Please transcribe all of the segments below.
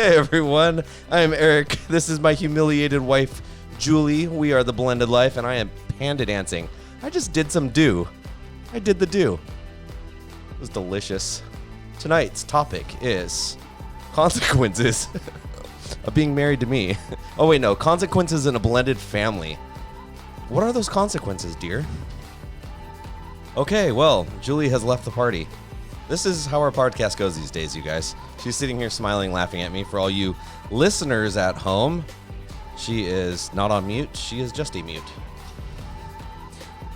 Hey everyone, I am Eric. This is my humiliated wife, Julie. We are the Blended Life, and I am panda dancing. I just did some do. I did the do. It was delicious. Tonight's topic is consequences of being married to me. Oh wait, no, consequences in a blended family. What are those consequences, dear? Okay, well, Julie has left the party. This is how our podcast goes these days, you guys. She's sitting here smiling, laughing at me. For all you listeners at home, she is not on mute. She is just a mute.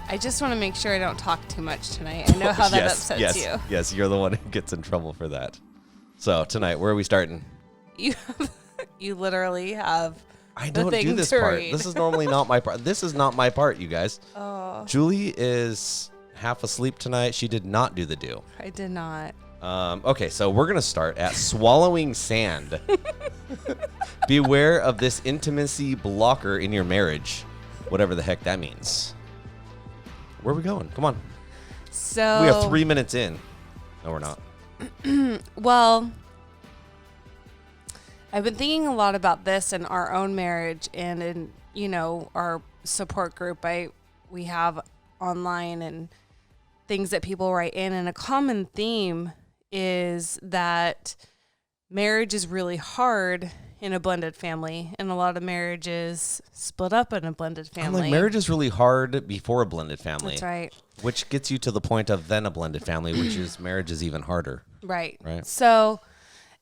I just want to make sure I don't talk too much tonight. I know how that upsets you. Yes, you're the one who gets in trouble for that. So tonight, where are we starting? You literally have. I don't do this part. Read. This is normally not my part. This is not my part, you guys. Oh. Julie is half asleep tonight. She did not do the do. I did not. Okay, so we're going to start at swallowing sand. Beware of this intimacy blocker in your marriage, whatever the heck that means. Where are we going? Come on. So we are 3 minutes in. No, we're not. Well, I've been thinking a lot about this in our own marriage and in, our support group we have online and things that people write in. And a common theme is that marriage is really hard in a blended family, and a lot of marriages split up in a blended family. I'm like, marriage is really hard before a blended family. That's right. Which gets you to the point of then a blended family, which is marriage is even harder. Right. Right. So,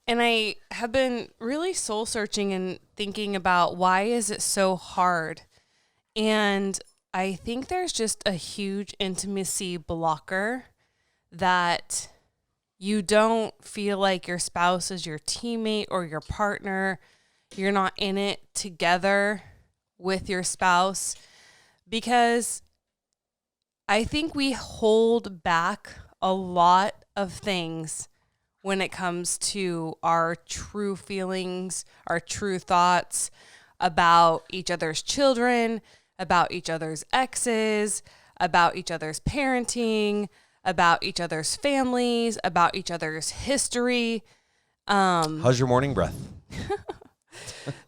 and I have been really soul searching and thinking about why is it so hard? And I think there's just a huge intimacy blocker that you don't feel like your spouse is your teammate or your partner. You're not in it together with your spouse, because I think we hold back a lot of things when it comes to our true feelings, our true thoughts about each other's children, about each other's exes, about each other's parenting, about each other's families, about each other's history. How's your morning breath?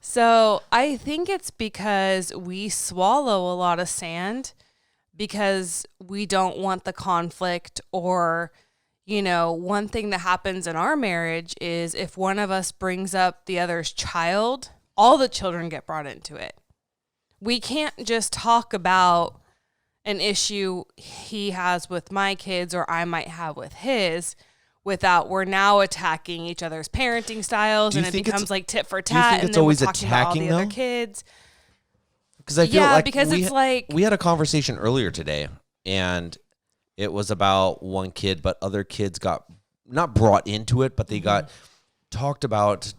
So I think it's because we swallow a lot of sand because we don't want the conflict. Or, one thing that happens in our marriage is if one of us brings up the other's child, all the children get brought into it. We can't just talk about an issue he has with my kids or I might have with his without we're now attacking each other's parenting styles, and it becomes like tit for tat, and then we're talking about all the other kids. Because I feel like because it's like we had a conversation earlier today, and it was about one kid, but other kids got not brought into it, but they got talked about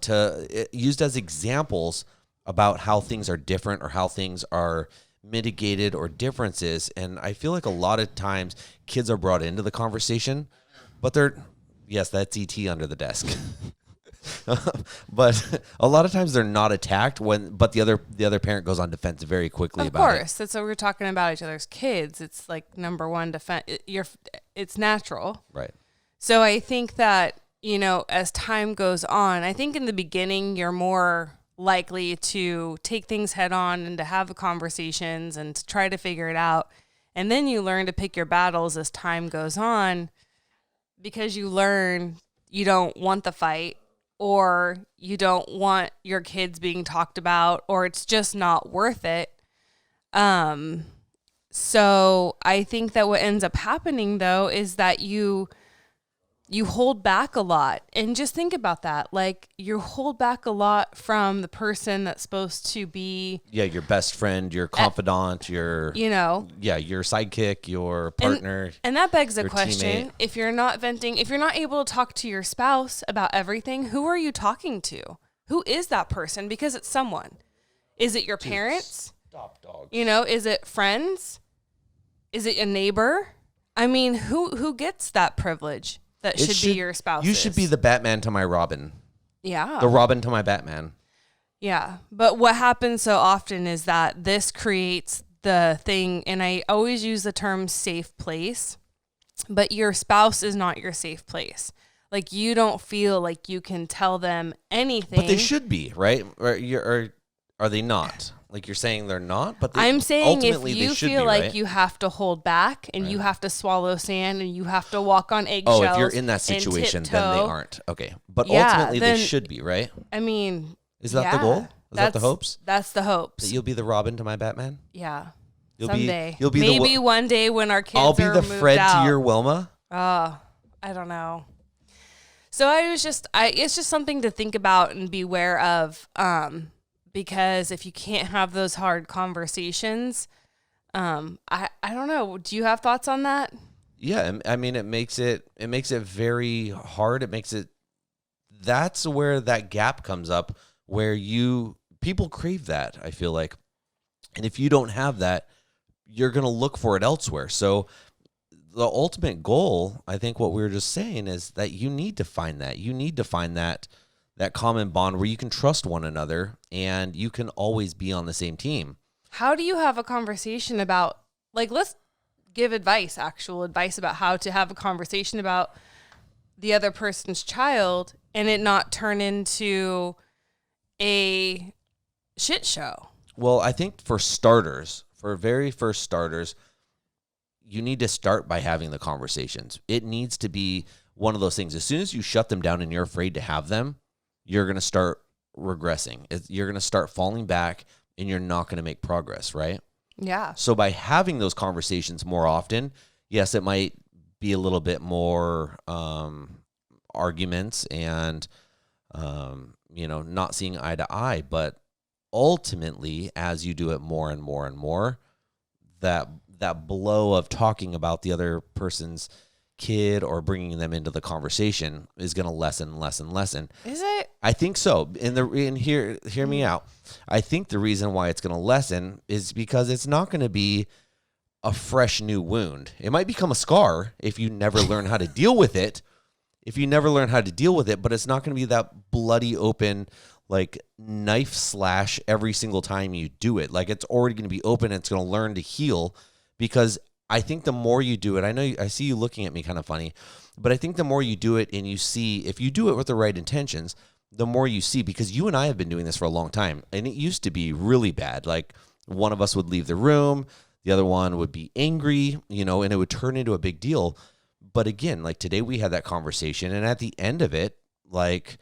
used as examples about how things are different or how things are mitigated or differences. And I feel like a lot of times kids are brought into the conversation, but yes, that's ET under the desk. But a lot of times they're not attacked but the other parent goes on defense very quickly about it. Of course. That's what we're talking about, each other's kids. It's like number one defense. It's natural. Right. So I think that, as time goes on, I think in the beginning you're more likely to take things head on and to have conversations and to try to figure it out. And then you learn to pick your battles as time goes on, because you learn you don't want the fight, or you don't want your kids being talked about, or it's just not worth it. So I think that what ends up happening though is that you hold back a lot. And just think about that. Like, you hold back a lot from the person that's supposed to be... Yeah, your best friend, your confidant, your sidekick, your partner. And that begs a question. Teammate. If you're not venting, if you're not able to talk to your spouse about everything, who are you talking to? Who is that person? Because it's someone. Is it your parents? Stop, dog. Is it friends? Is it a neighbor? I mean, who gets that privilege? That should be your spouse. You should be the Batman to my Robin. Yeah. The Robin to my Batman. Yeah. But what happens so often is that this creates the thing, and I always use the term safe place, but your spouse is not your safe place. Like, you don't feel like you can tell them anything. But they should be, right? Or are they not? Like, you're saying they're not, but I'm saying if ultimately you they should feel be, like right? you have to hold back and you have to swallow sand and you have to walk on eggshells. Oh, if you're in that situation, then they aren't. Okay. But Yeah, ultimately then- they should be, right? I mean, Is that the goal? Is that the hopes? That's the hopes. That you'll be the Robin to my Batman? Yeah. You'll Someday. You'll be maybe one day when our kids I'll be are the moved Fred out. to your Wilma? Oh, I don't know. So it's just something to think about and beware of, because if you can't have those hard conversations, I don't know. Do you have thoughts on that? Yeah, I mean, it makes it very hard. That's where that gap comes up, where people crave that, I feel like. And if you don't have that, you're going to look for it elsewhere. So the ultimate goal, I think what we were just saying, is that you need to find that. You need to find that common bond where you can trust one another and you can always be on the same team. How do you have a conversation about, like, let's give actual advice about how to have a conversation about the other person's child and it not turn into a shit show? Well, I think for very first starters, you need to start by having the conversations. It needs to be one of those things. As soon as you shut them down and you're afraid to have them, you're going to start regressing. You're going to start falling back and you're not going to make progress, right? Yeah. So by having those conversations more often, yes, it might be a little bit more arguments and, not seeing eye to eye, but ultimately, as you do it more and more and more, that blow of talking about the other person's kid or bringing them into the conversation is going to lessen and lessen. Is it? I think so. Hear me out. I think the reason why it's going to lessen is because it's not going to be a fresh new wound. It might become a scar if you never learn how to deal with it. But it's not going to be that bloody open, like, knife slash every single time you do it. Like, it's already going to be open and it's going to learn to heal, because I think the more you do it, I see you looking at me kind of funny, but I think the more you do it and you see, if you do it with the right intentions, the more you see, because you and I have been doing this for a long time, and it used to be really bad. Like, one of us would leave the room, the other one would be angry, and it would turn into a big deal. But again, like, today we had that conversation, and at the end of it, like,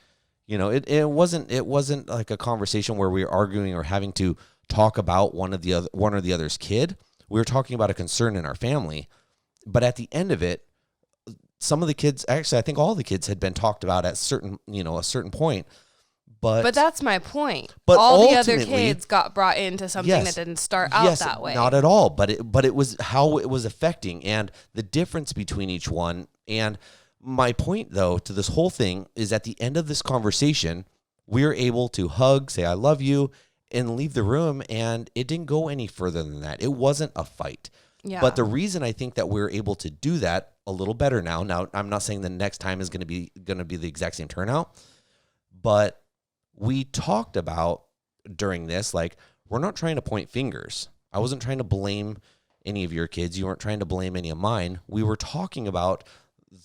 it wasn't like a conversation where we were arguing or having to talk about one or the other's kid. We were talking about a concern in our family. But at the end of it, some of the kids, actually, I think all the kids had been talked about at a certain point. But that's my point. But all the other kids got brought into something that didn't start out that way. Not at all. But it was how it was affecting and the difference between each one. And my point, though, to this whole thing is, at the end of this conversation, we're able to hug, say I love you, and leave the room. And it didn't go any further than that. It wasn't a fight. Yeah. But the reason I think that we're able to do that a little better now, I'm not saying the next time is going to be the exact same turnout, but we talked about during this, like, we're not trying to point fingers. I wasn't trying to blame any of your kids. You weren't trying to blame any of mine. We were talking about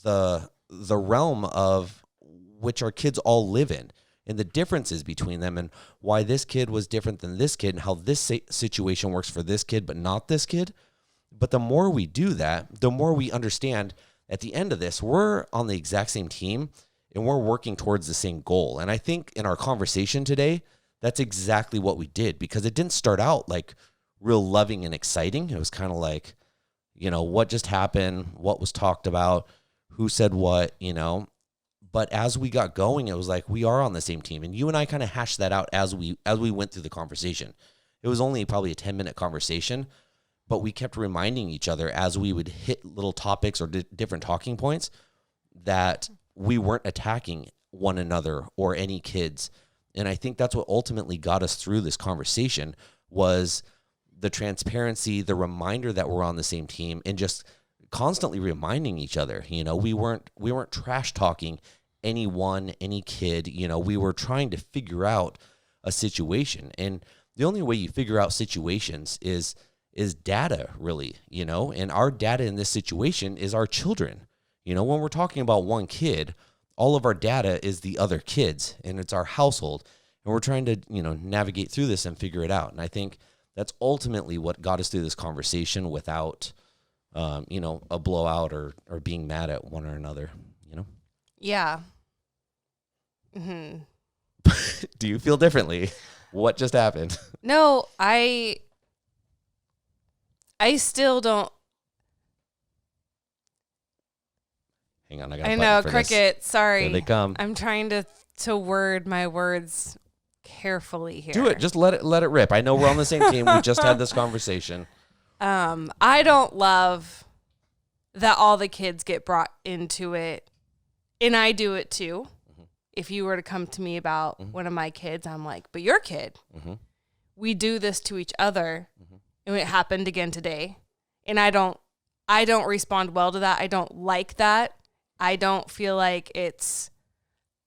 the realm of which our kids all live in and the differences between them and why this kid was different than this kid and how this situation works for this kid but not this kid. But the more we do that, the more we understand at the end of this, we're on the exact same team and we're working towards the same goal. And I think in our conversation today, that's exactly what we did, because it didn't start out like real loving and exciting. It was kind of like, what just happened, what was talked about, who said what, But as we got going, it was like we are on the same team. And you and I kind of hashed that out as we went through the conversation. It was only probably a 10-minute conversation, but we kept reminding each other as we would hit little topics or different talking points that we weren't attacking one another or any kids. And I think that's what ultimately got us through this conversation, was the transparency, the reminder that we're on the same team, and just constantly reminding each other. We weren't trash talking anyone, any kid. We were trying to figure out a situation, and the only way you figure out situations is data, really. And our data in this situation is our children. When we're talking about one kid, all of our data is the other kids, and it's our household, and we're trying to, navigate through this and figure it out. And I think that's ultimately what got us through this conversation without, a blowout or being mad at one or another, Yeah. Mm-hmm. Do you feel differently? What just happened? No, I still don't. Hang on, I got a I button know, for cricket. this. Sorry. Here they come. I'm trying to word my words carefully here. Do it. Just let it rip. I know we're on the same team. We just had this conversation. I don't love that all the kids get brought into it, and I do it too. Mm-hmm. If you were to come to me about one of my kids, I'm like, but your kid, we do this to each other, and it happened again today, and I don't respond well to that. I don't like that. I don't feel like it's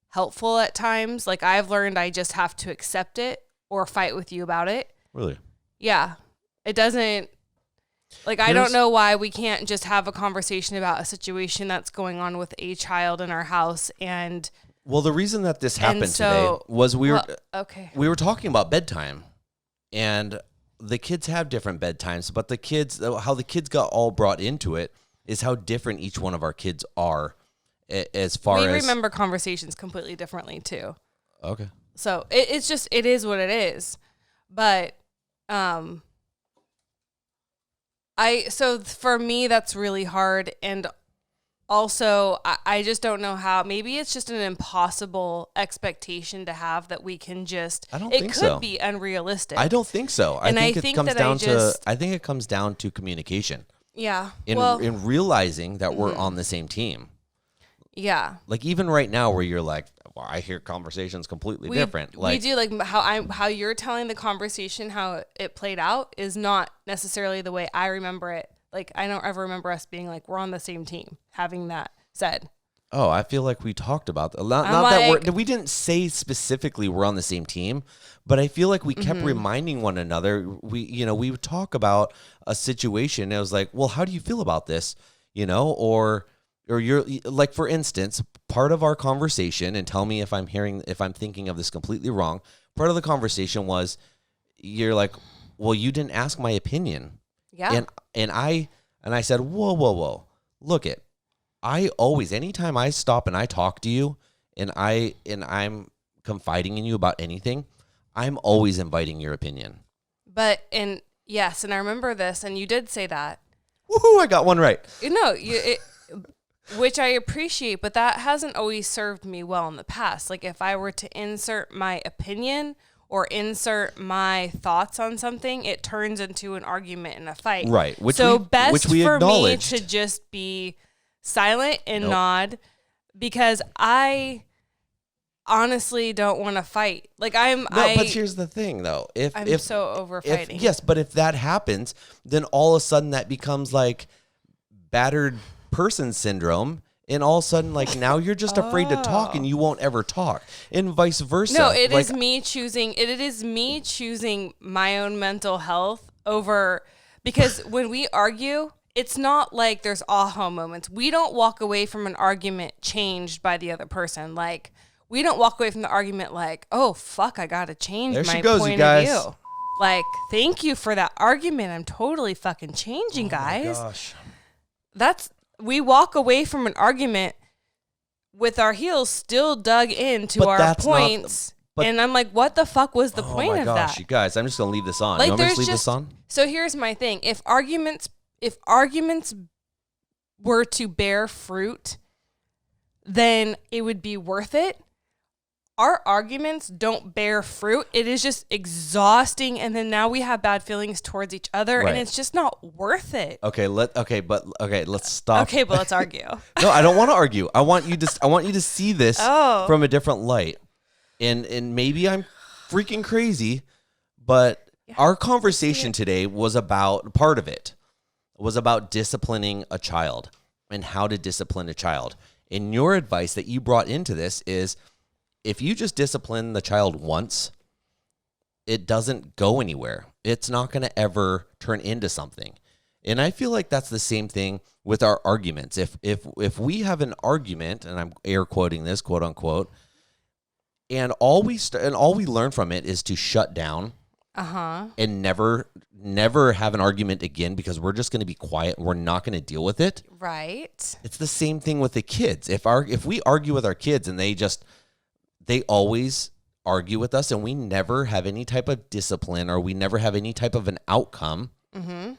helpful at times. Like, I've learned I just have to accept it or fight with you about it. Really? Yeah. It doesn't, like, I don't know why we can't just have a conversation about a situation that's going on with a child in our house. And well, the reason that this happened today was we were talking about bedtime, and the kids have different bedtimes, but how the kids got all brought into it is how different each one of our kids are. As far as we remember conversations completely differently too. Okay. So it is what it is. But so for me, that's really hard. And also I just don't know how. Maybe it's just an impossible expectation to have that we can just, I don't think so. It could be unrealistic. I don't think so. I think it comes down to communication. Yeah. In realizing that we're on the same team. Yeah. Like, even right now where you're like, well, I hear conversations completely different. Like, we do, like, how you're telling the conversation, how it played out is not necessarily the way I remember it. Like, I don't ever remember us being like, we're on the same team, having that said. Oh, I feel like we talked about that. That we didn't say specifically we're on the same team, but I feel like we kept reminding one another. We would talk about a situation, and it was like, well, how do you feel about this? Or you're like, for instance, part of our conversation, and tell me if I'm thinking of this completely wrong. Part of the conversation was, you're like, well, you didn't ask my opinion. Yeah. And I said, whoa. Look it. I always, anytime I stop and I talk to you and I'm confiding in you about anything, I'm always inviting your opinion. Yes, and I remember this, and you did say that. Woohoo, I got one right. Which I appreciate, but that hasn't always served me well in the past. Like, if I were to insert my opinion or insert my thoughts on something, it turns into an argument and a fight. Right. Which we for acknowledged. Me to just be silent and nod, because I honestly don't want to fight. Like, but here's the thing, though. I'm so over fighting. Yes, but if that happens, then all of a sudden that becomes like battered person syndrome, and all of a sudden, like, now you're just afraid to talk and you won't ever talk, and vice versa. No, it is me choosing my own mental health over, because when we argue, it's not like there's aha moments. We don't walk away from an argument changed by the other person. Like, we don't walk away from the argument like, oh fuck, I gotta change my point of view. Like, thank you for that argument. I'm totally fucking changing, guys. Oh my gosh. We walk away from an argument with our heels still dug into our points. And I'm like, what the fuck was the point of that? Oh my gosh, you guys, I'm just going to leave this on. Like, you want me to leave this on? So here's my thing. If arguments were to bear fruit, then it would be worth it. Our arguments don't bear fruit. It is just exhausting, and then now we have bad feelings towards each other, and it's just not worth it. Okay, let's stop. Okay, but let's argue. No, I don't want to argue. I want you to see this from a different light. And maybe I'm freaking crazy, but our conversation today was about, part of it was about disciplining a child and how to discipline a child. And your advice that you brought into this is, if you just discipline the child once, it doesn't go anywhere. It's not going to ever turn into something. And I feel like that's the same thing with our arguments. If we have an argument, and I'm air quoting this, quote unquote, and all we learn from it is to shut down, and never have an argument again because we're just going to be quiet. We're not going to deal with it. Right. It's the same thing with the kids. If we argue with our kids and they always argue with us, and we never have any type of discipline, or we never have any type of an outcome.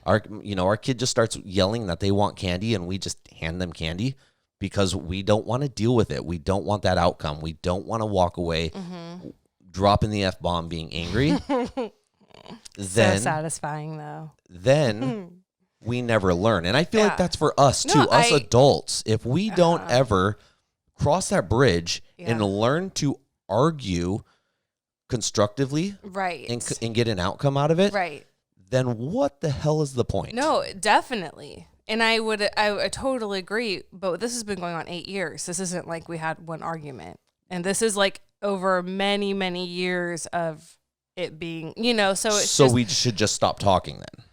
Our kid just starts yelling that they want candy, and we just hand them candy because we don't want to deal with it. We don't want that outcome. We don't want to walk away, dropping the F-bomb, being angry. So satisfying, though. Then we never learn. And I feel like that's for us too, us adults. If we don't ever cross that bridge and learn to argue constructively, right, and get an outcome out of it, right, then what the hell is the point? No, definitely. And I totally agree, but this has been going on 8 years. This isn't like we had one argument. And this is like over many, many years of it being, so we should just stop talking then.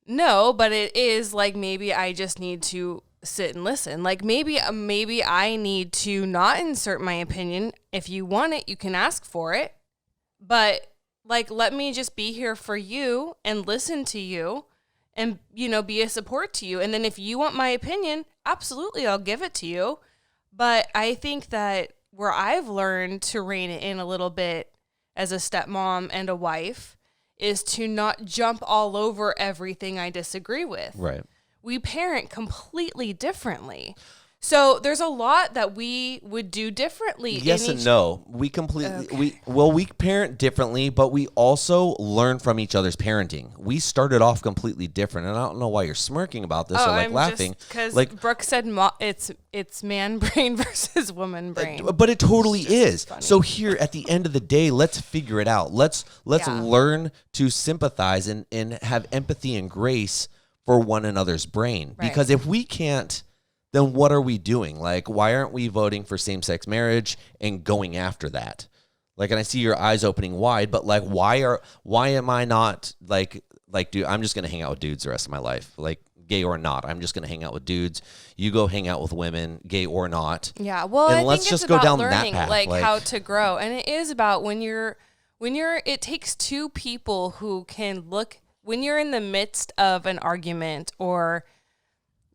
No, but it is like, maybe I just need to sit and listen. Like maybe I need to not insert my opinion. If you want it, you can ask for it. But like, let me just be here for you and listen to you and, be a support to you. And then if you want my opinion, absolutely, I'll give it to you. But I think that where I've learned to rein it in a little bit as a stepmom and a wife is to not jump all over everything I disagree with. Right. We parent completely differently. So there's a lot that we would do differently. Yes and no. We we parent differently, but we also learn from each other's parenting. We started off completely different, and I don't know why you're smirking about this or I'm laughing. Because like Brooke said it's man brain versus woman brain. But it totally is. So here at the end of the day, let's figure it out. Let's learn to sympathize and have empathy and grace for one another's brain. Right. Because if we can't, then what are we doing? Like, why aren't we voting for same-sex marriage and going after that? Like, and I see your eyes opening wide, but like, why am I not like, dude, I'm just going to hang out with dudes the rest of my life. Like, gay or not, I'm just going to hang out with dudes. You go hang out with women, gay or not. Yeah. Well, and I let's think just it's go about down learning, that path. like how to grow. And it is about when you're, it takes two people who can look, when you're in the midst of an argument or,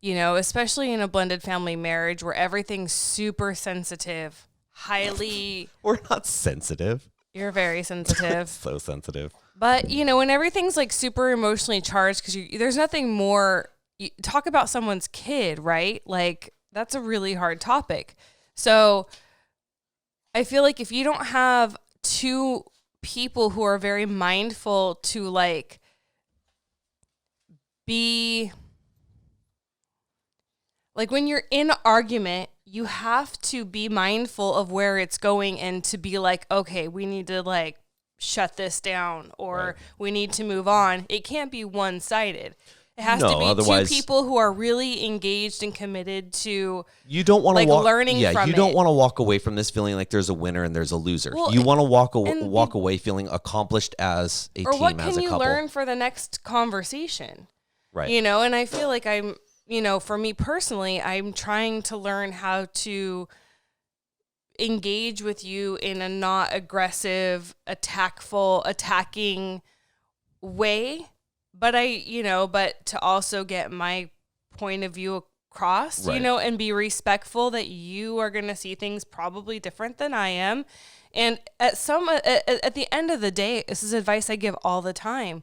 especially in a blended family marriage where everything's super sensitive, highly... We're not sensitive. You're very sensitive. So sensitive. But, when everything's like super emotionally charged, because there's nothing more... talk about someone's kid, right? Like, that's a really hard topic. So I feel like if you don't have two people who are very mindful to like be... Like when you're in an argument, you have to be mindful of where it's going and to be like, okay, we need to like shut this down or we need to move on. It can't be one-sided. It has to be two people who are really engaged and committed to you don't want to learning from it. You don't want to walk away from this feeling like there's a winner and there's a loser. Well, you want to walk away feeling accomplished as a team, as a couple. Or what can you learn for the next conversation? Right. And I feel like I'm... for me personally, I'm trying to learn how to engage with you in a not aggressive, attacking way. But but to also get my point of view across, and be respectful that you are going to see things probably different than I am. And at the end of the day, this is advice I give all the time.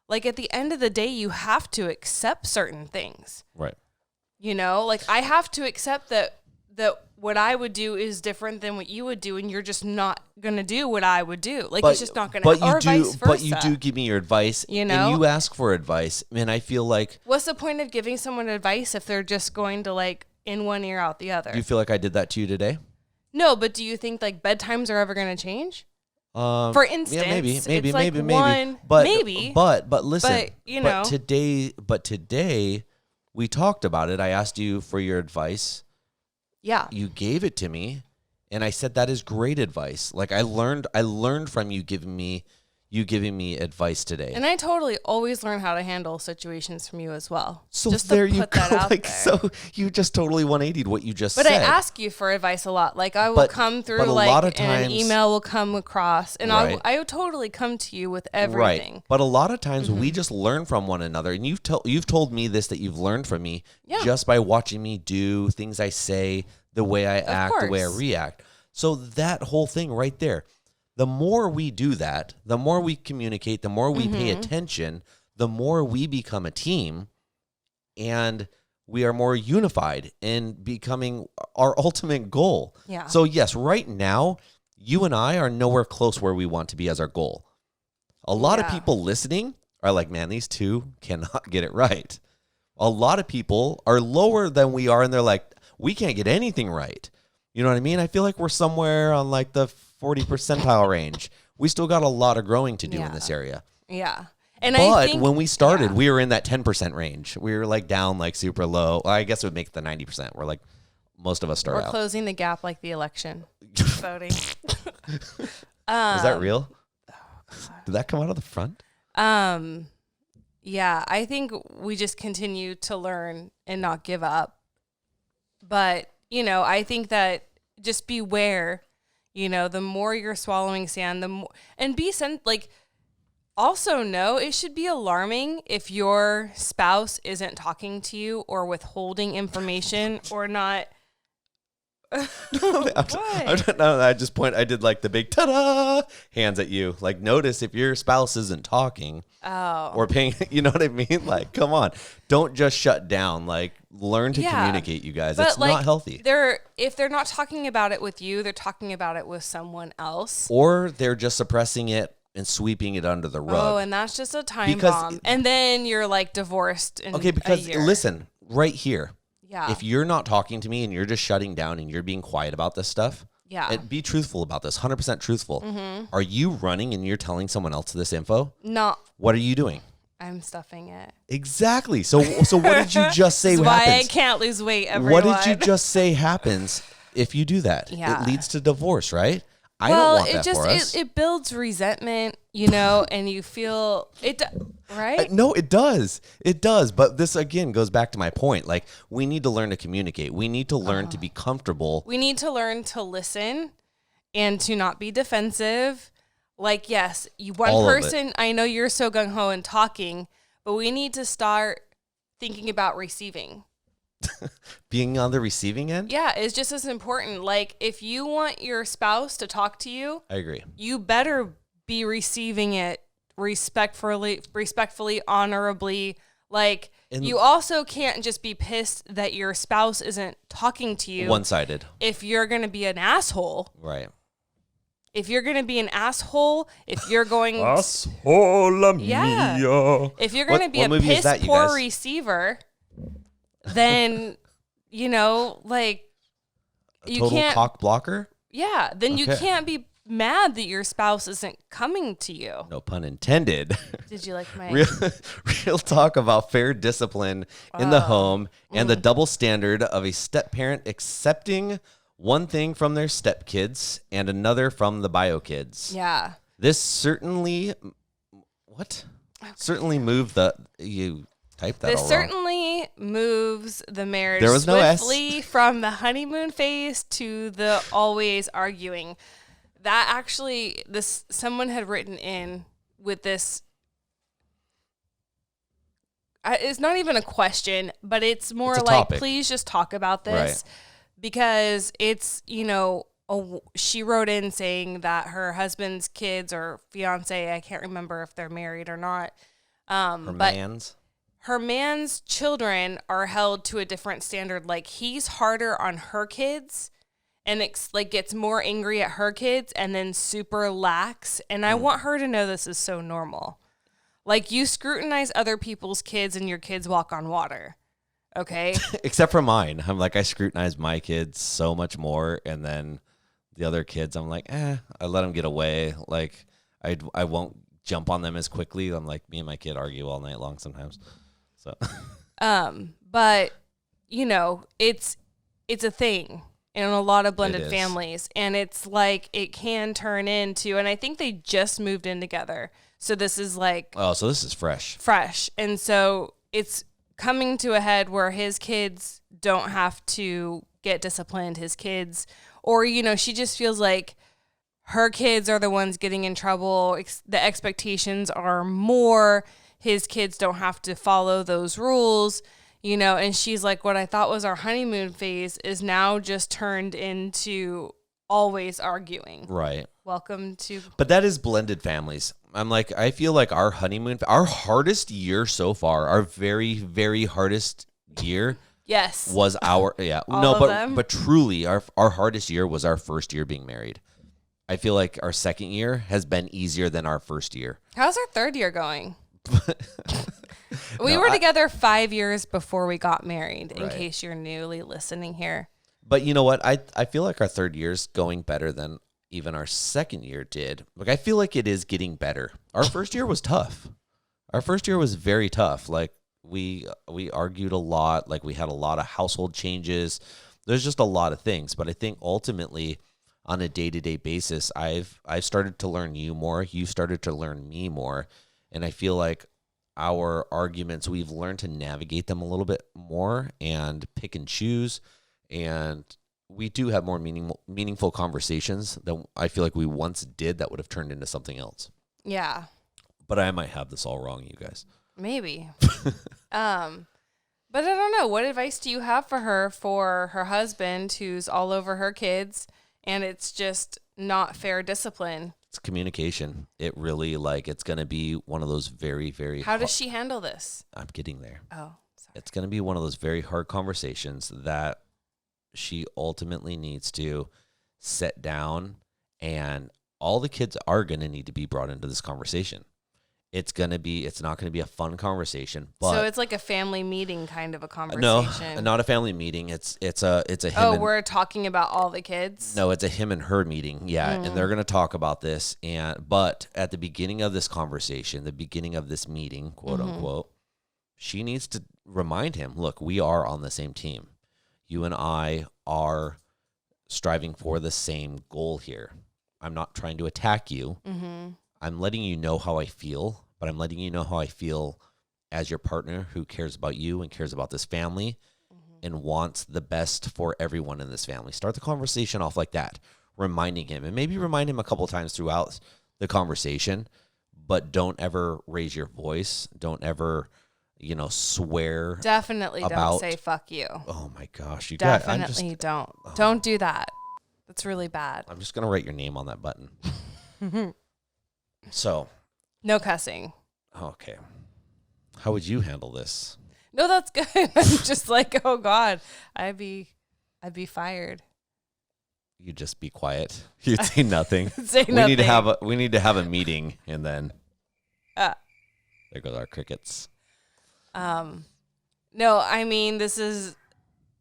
Like, at the end of the day, you have to accept certain things. Right. Like, I have to accept that what I would do is different than what you would do, and you're just not going to do what I would do. Like, it's just not going to happen, or vice versa. But you do give me your advice, and you ask for advice, and I feel like... What's the point of giving someone advice if they're just going to, like, in one ear, out the other? Do you feel like I did that to you today? No, but do you think, like, bedtimes are ever going to change? For instance, maybe. But listen, but today we talked about it. I asked you for your advice. Yeah. You gave it to me, and I said that is great advice. Like I learned from you giving me you giving me advice today. And I totally always learn how to handle situations from you as well. So just there to you put go. that out Like, there. so you just totally 180'd what you just But said. I ask you for advice a lot. Like I will But- come through, but a like lot of and an times- email will come across, and Right. I will totally come to you with everything. Right. But a lot of times we just learn from one another. And you've told me this, that you've learned from me Yeah. just by watching me do things I say, the way I act, the way I course. react. So that whole thing right there, the more we do that, the more we communicate, the more we pay attention, the more we become a team, and we are more unified in becoming our ultimate goal. Yeah. So yes, right now, you and I are nowhere close where we want to be as our goal. A lot of Yeah. people listening are like, man, these two cannot get it right. A lot of people are lower than we are, and they're like, we can't get anything right. You know what I mean? I feel like we're somewhere on like the 40 percentile range. We still got a lot of growing to do in this area. Yeah. And But I think when we started, we were in that 10% range. We were like down like super low. Well, I guess it would make the 90%. We're like, most of us start we're out. closing the gap like the election voting. Is that real? Did that come out of the front? Yeah, I think we just continue to learn and not give up. But, I think that just beware, the more you're swallowing sand, the more, and also know it should be alarming if your spouse isn't talking to you or withholding information or not. I did like the big ta-da hands at you. Like, notice if your spouse isn't talking or paying, you know what I mean? Like, come on. Don't just shut down. Like, learn to communicate, you guys. It's not healthy. If they're not talking about it with you, they're talking about it with someone else. Or they're just suppressing it and sweeping it under the rug. Oh, and that's just a time bomb. And then you're like divorced in because a year. listen, right here. Yeah. If you're not talking to me and you're just shutting down and you're being quiet about this stuff, Yeah. Be truthful about this, 100% truthful. Are you running and you're telling someone else this info? No, What are you doing? I'm stuffing it. Exactly. So what did you just say That's happens? why I can't lose weight, everyone. What did you just say happens if you do that? Yeah. It leads to divorce, right? I don't want that for us. It builds resentment, and you feel it, right? No, it does. It does. But this, again, goes back to my point. Like, we need to learn to communicate. We need to learn to be comfortable. We need to learn to listen and to not be defensive. Like, yes, one All of it. person, I know you're so gung-ho and talking, but we need to start thinking about receiving. Being on the receiving end? Yeah, it's just as important. Like, if you want your spouse to talk to you, I agree. you better be receiving it respectfully, honorably. Like, you also can't just be pissed that your spouse isn't talking to you. One-sided. If you're going to be an asshole. Right. If you're going to be an asshole, if you're going... Asshole Yeah. mia. If you're going to be what a movie is that, you piss-poor guys? receiver, then, like... You Total can't... cock blocker? Yeah, then you Okay. can't be mad that your spouse isn't coming to you. No pun intended. Did you like my... Real talk about fair discipline in the home and the double standard of a step parent accepting one thing from their step kids and another from the bio kids. Yeah. This certainly, certainly moved the, you typed that This all wrong. certainly moves the marriage There was no S. swiftly from the honeymoon phase to the always arguing. That actually, someone had written in with this. It's not even a question, but it's more It's a like, topic. please just talk about this. Right. Because it's, she wrote in saying that her husband's kids or fiance, I can't remember if they're married or not. Her man's children are held to a different standard. Like, he's harder on her kids and gets more angry at her kids and then super lax. And I want her to know this is so normal. Like, you scrutinize other people's kids and your kids walk on water. Okay. Except for mine. I'm like, I scrutinize my kids so much more. And then the other kids, I'm like, I let them get away. Like, I won't jump on them as quickly. I'm like, me and my kid argue all night long sometimes. So, But it's a thing. in a lot of blended is. families. And it's like it can turn into, and I think they just moved in together. So this is like Oh, so this is fresh. And so it's coming to a head where his kids don't have to get disciplined. His kids, or, you know, she just feels like her kids are the ones getting in trouble. The expectations are more. His kids don't have to follow those rules, you know, and she's like, what I thought was our honeymoon phase is now just turned into always arguing. Right. Welcome to. But that is blended families. I'm like, I feel like our honeymoon, our hardest year so far, our very, very hardest year. Yes. Was our, yeah. All no, of them? but truly, our hardest year was our first year being married. I feel like our second year has been easier than our first year. How's our third year going? We were together 5 years before we got married, in case you're newly listening here. But you know what? I feel like our third year is going better than even our second year did. Like, I feel like it is getting better. Our first year was tough. Our first year was very tough. Like, we argued a lot. Like, we had a lot of household changes. There's just a lot of things. But I think ultimately, on a day-to-day basis, I've started to learn you more. You've started to learn me more. And I feel like our arguments, we've learned to navigate them a little bit more and pick and choose. And we do have more meaningful conversations than I feel like we once did that would have turned into something else. Yeah. But I might have this all wrong, you guys. Maybe. But I don't know. What advice do you have for her husband who's all over her kids and it's just not fair discipline? It's communication. It really, like, it's going to be one of those very, very How does she handle this? I'm getting there. Oh, sorry. It's going to be one of those very hard conversations that she ultimately needs to sit down, and all the kids are going to need to be brought into this conversation. It's not going to be a fun conversation, but so it's like a family meeting kind of a conversation. No, not a family meeting. It's a him. Oh, we're talking about all the kids? No, it's a him and her meeting. Yeah. And they're going to talk about this. But at the beginning of this conversation, the beginning of this meeting, quote unquote, she needs to remind him, look, we are on the same team. You and I are striving for the same goal here. I'm not trying to attack you. Mm-hmm. I'm letting you know how I feel, but I'm letting you know how I feel as your partner who cares about you and cares about this family and wants the best for everyone in this family. Start the conversation off like that, reminding him, and maybe remind him a couple times throughout the conversation, but don't ever raise your voice. Don't ever, swear. Definitely don't say fuck you. Oh my gosh. You Definitely don't. Don't do that. That's really bad. I'm just going to write your name on that button. So. No cussing. Okay. How would you handle this? No, that's good. I'm just like, oh God, I'd be fired. You just be quiet. You'd say nothing. Say we nothing. We need to have a meeting, and then there goes our crickets. No, I mean, this is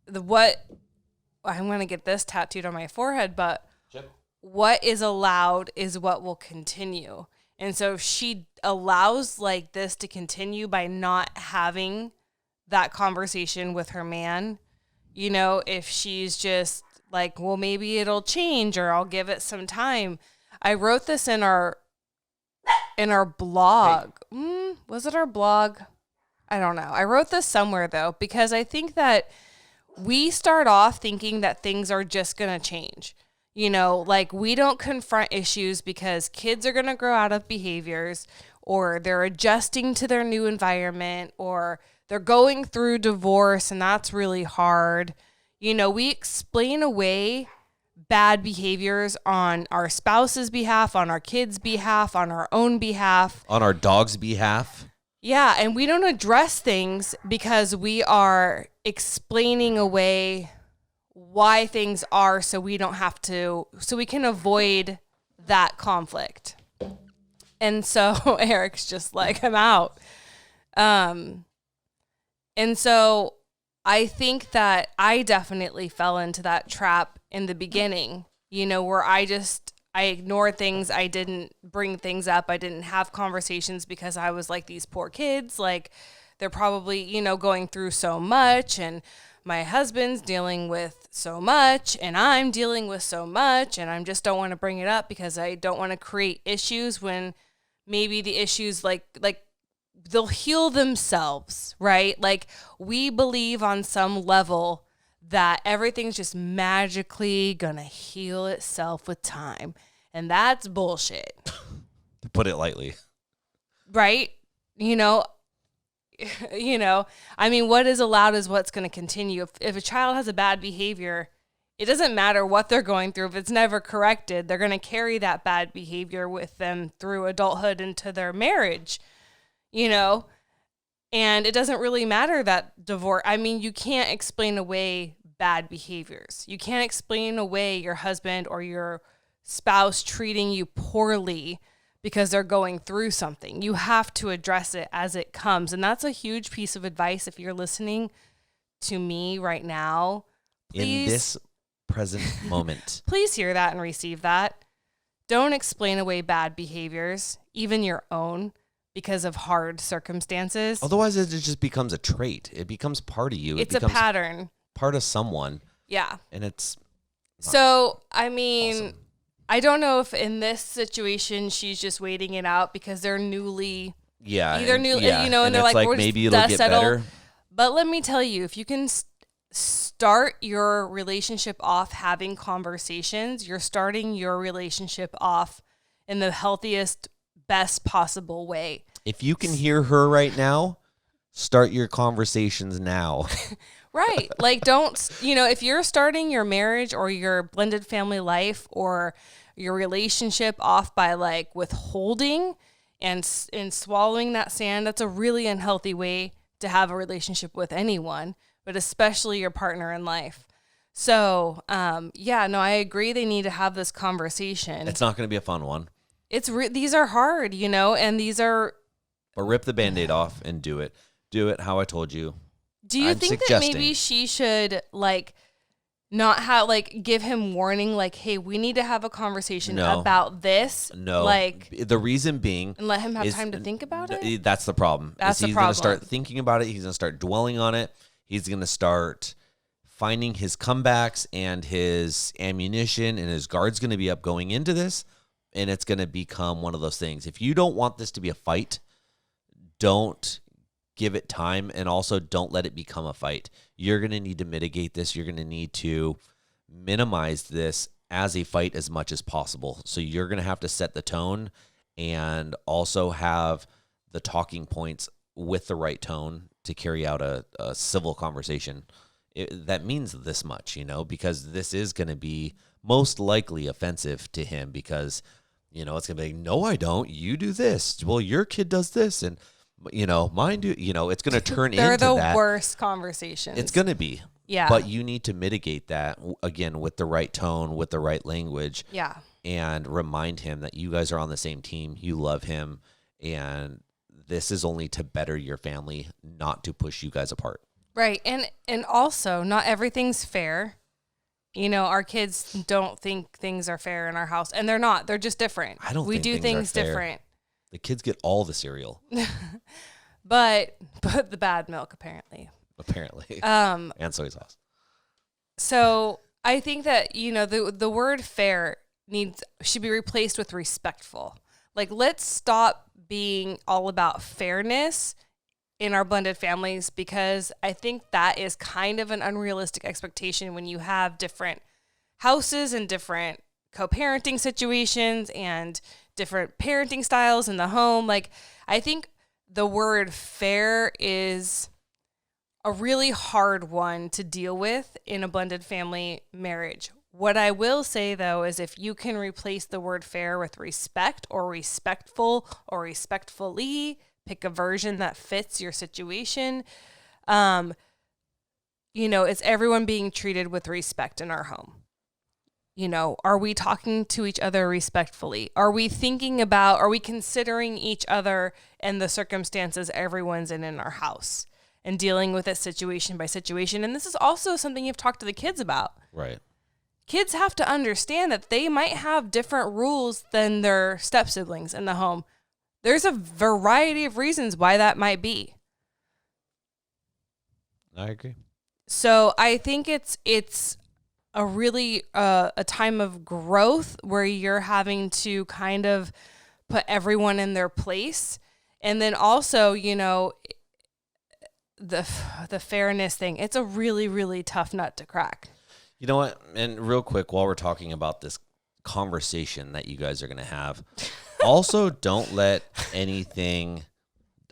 what I'm going to get this tattooed on my forehead, but what is allowed is what will continue. And so if she allows like this to continue by not having that conversation with her man, if she's just like, well, maybe it'll change or I'll give it some time. I wrote this in our blog. Was it our blog? I don't know. I wrote this somewhere though, because I think that we start off thinking that things are just going to change. Like we don't confront issues because kids are going to grow out of behaviors or they're adjusting to their new environment or they're going through divorce and that's really hard. We explain away bad behaviors on our spouse's behalf, on our kids' behalf, on our own behalf. On our dog's behalf. Yeah, and we don't address things because we are explaining away why things are so we can avoid that conflict. And so Eric's just like, I'm out. And so I think that I definitely fell into that trap in the beginning, where I ignored things. I didn't bring things up. I didn't have conversations because I was like, these poor kids, like they're probably, going through so much and my husband's dealing with so much and I'm dealing with so much and I just don't want to bring it up because I don't want to create issues when maybe the issues like they'll heal themselves, right? Like we believe on some level that everything's just magically gonna heal itself with time. And that's bullshit. To put it lightly. Right? I mean, what is allowed is what's going to continue. If a child has a bad behavior, it doesn't matter what they're going through. If it's never corrected, they're going to carry that bad behavior with them through adulthood into their marriage, and it doesn't really matter that divorce. I mean, you can't explain away bad behaviors. You can't explain away your husband or your spouse treating you poorly because they're going through something. You have to address it as it comes. And that's a huge piece of advice if you're listening to me right now. Please, in this present moment. Please hear that and receive that. Don't explain away bad behaviors, even your own, because of hard circumstances. Otherwise, it just becomes a trait. It becomes part of you. It's a pattern. Part of someone. Yeah. And it's... So, I mean... Awesome. I don't know if in this situation she's just waiting it out because they're newly, and they're like maybe it'll get better. But let me tell you, if you can start your relationship off having conversations, you're starting your relationship off in the healthiest, best possible way. If you can hear her right now, start your conversations now. Right. Like, if you're starting your marriage or your blended family life or your relationship off by like withholding and swallowing that sand, that's a really unhealthy way to have a relationship with anyone, but especially your partner in life. So, I agree. They need to have this conversation. It's not going to be a fun one. These are hard, and these are. But rip the Band-Aid off and do it. Do it how I told you. Do you think that maybe she should not have give him warning, hey, we need to have a conversation about this? No. The reason being, and let him have time to think about it. That's the problem. He's going to start thinking about it. He's going to start dwelling on it. He's going to start finding his comebacks and his ammunition, and his guard's going to be up going into this, and it's going to become one of those things. If you don't want this to be a fight, don't give it time, and also don't let it become a fight. You're going to need to mitigate this. You're going to need to minimize this as a fight as much as possible. So you're going to have to set the tone and also have the talking points with the right tone to carry out a civil conversation. That means this much, because this is going to be most likely offensive to him because, it's going to be, no, I don't. You do this. Well, your kid does this. And mine do, it's going to turn into that. They're the worst conversations. It's going to be. Yeah. But you need to mitigate that, again, with the right tone, with the right language. Yeah. And remind him that you guys are on the same team. You love him. And this is only to better your family, not to push you guys apart. Right. And also, not everything's fair. Our kids don't think things are fair in our house. And they're not. They're just different. I don't think we do things different. The kids get all the cereal. but the bad milk, apparently. And soy sauce. So I think that, the word fair should be replaced with respectful. Let's stop being all about fairness in our blended families, because I think that is kind of an unrealistic expectation when you have different houses and different co-parenting situations and different parenting styles in the home. I think the word fair is a really hard one to deal with in a blended family marriage. What I will say, though, is if you can replace the word fair with respect or respectful or respectfully, pick a version that fits your situation. It's everyone being treated with respect in our home. Are we talking to each other respectfully? Are we considering each other and the circumstances everyone's in our house and dealing with it situation by situation? And this is also something you've talked to the kids about. Right. Kids have to understand that they might have different rules than their step siblings in the home. There's a variety of reasons why that might be. I agree. So I think it's a really a time of growth where you're having to kind of put everyone in their place. And then also, the fairness thing. It's a really, really tough nut to crack. You know what? And real quick, while we're talking about this conversation that you guys are going to have, also don't let anything...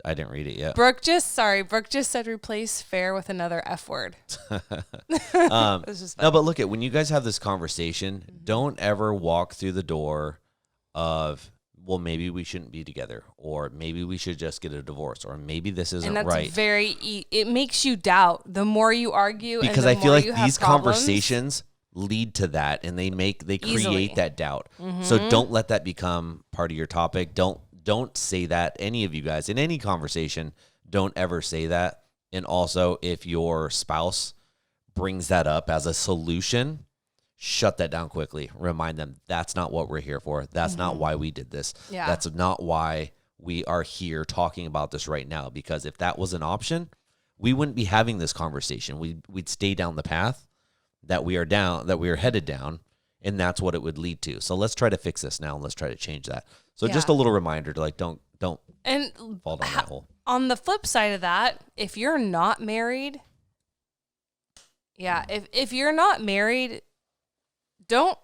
I didn't read it yet. Brooke just said replace fair with another F word. No, but look at when you guys have this conversation, don't ever walk through the door of, well, maybe we shouldn't be together, or maybe we should just get a divorce, or maybe this isn't right. And that's it makes you doubt the more you argue. Because and the I feel more like you have these problems, conversations lead to that, and they create Easily. that doubt. So don't let that become part of your topic. Don't say that. Any of you guys in any conversation, don't ever say that. And also, if your spouse brings that up as a solution, shut that down quickly. Remind them that's not what we're here for. That's not why we did this. Yeah. That's not why we are here talking about this right now. Because if that was an option, we wouldn't be having this conversation. We'd stay down the path that we are headed down. And that's what it would lead to. So let's try to fix this now, and let's try to change that. So just a little reminder to don't and fall down that hole. On the flip side of that, if you're not married, if you're not married, don't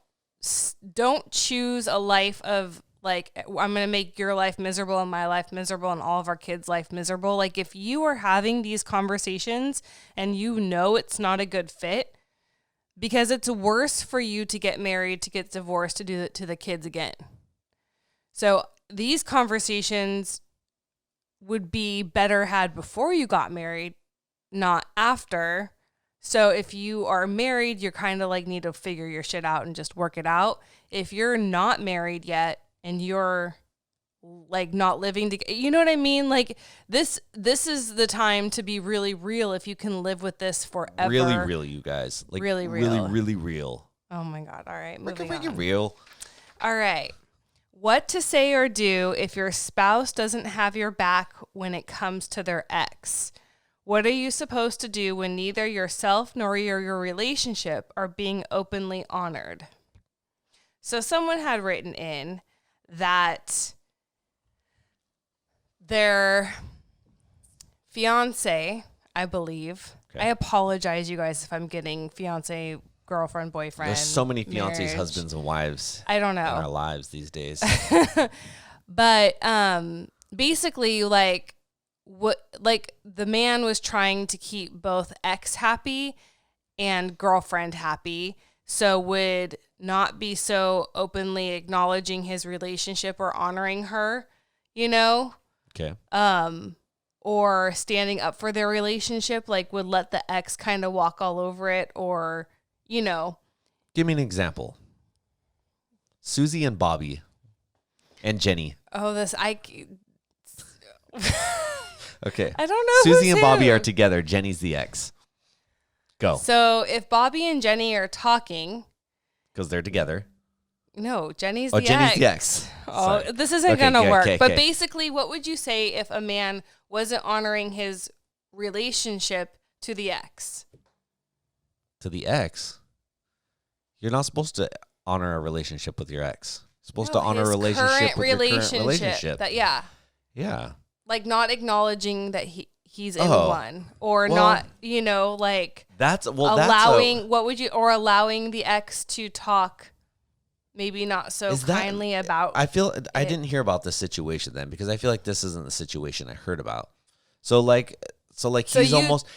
choose a life of like, I'm going to make your life miserable and my life miserable and all of our kids' life miserable. Like if you are having these conversations and it's not a good fit, because it's worse for you to get married, to get divorced, to do it to the kids again. So these conversations would be better had before you got married, not after. So if you are married, you're kind of like need to figure your shit out and just work it out. If you're not married yet and you're like not living together, you know what I mean? Like this is the time to be really real if you can live with this forever. Really real, you guys. Like really real. Really, really real. Oh my God. All right. Moving Make it on. real. All right. What to say or do if your spouse doesn't have your back when it comes to their ex? What are you supposed to do when neither yourself nor your relationship are being openly honored? So someone had written in that their fiance, I believe. Okay. I apologize, you guys, if I'm getting fiance, girlfriend, boyfriend. There's so many fiancés, marriage. Husbands, and wives I don't know. in our lives these days. But basically, like the man was trying to keep both ex happy and girlfriend happy, so would not be so openly acknowledging his relationship or honoring her, Okay. or standing up for their relationship, like would let the ex kind of walk all over it, or, Give me an example. Susie and Bobby and Jenny. Oh, Okay. I don't know. Susie who's and Bobby who. are together. Jenny's the ex. Go. So if Bobby and Jenny are talking, Because they're together. no, Jenny's Jenny's ex. the ex. Oh, Sorry. this isn't Okay, going to okay, work. okay, But okay. basically, what would you say if a man wasn't honoring his relationship to the ex? To the ex? You're not supposed to honor a relationship with your ex. You're supposed No, to honor a his relationship with your current relationship. Yeah. Like not acknowledging that he's in Oh. one, or Well, not, That's allowing allowing the ex to talk maybe not so Is that- kindly about. I feel I it. didn't hear about this situation then, because I feel like this isn't the situation I heard about. So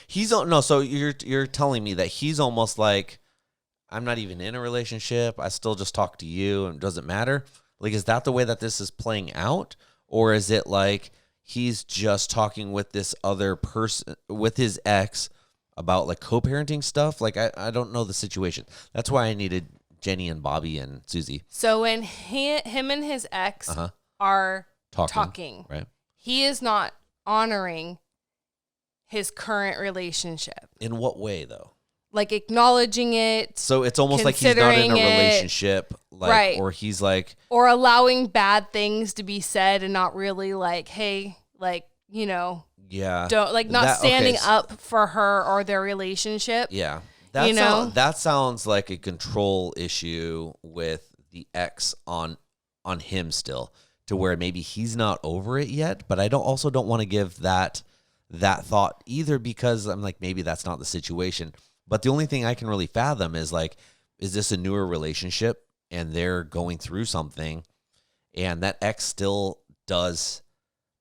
you're telling me that he's almost like, I'm not even in a relationship. I still just talk to you and it doesn't matter. Like, is that the way that this is playing out? Or is it like he's just talking with this other person, with his ex, about like co-parenting stuff? Like, I don't know the situation. That's why I needed Jenny and Bobby and Susie. So when him and his ex are talking, right? He is not honoring his current relationship. In what way, though? Like acknowledging it. So it's almost like he's not in a Considering it, relationship, like, right. or he's like, or allowing bad things to be said and not really like, hey, like, yeah, Yeah. not standing up for her or their relationship. Yeah. That sounds like a control issue with the ex on him still, to where maybe he's not over it yet, but I also don't want to give that thought either, because I'm like, maybe that's not the situation. But the only thing I can really fathom is like, is this a newer relationship and they're going through something, and that ex still does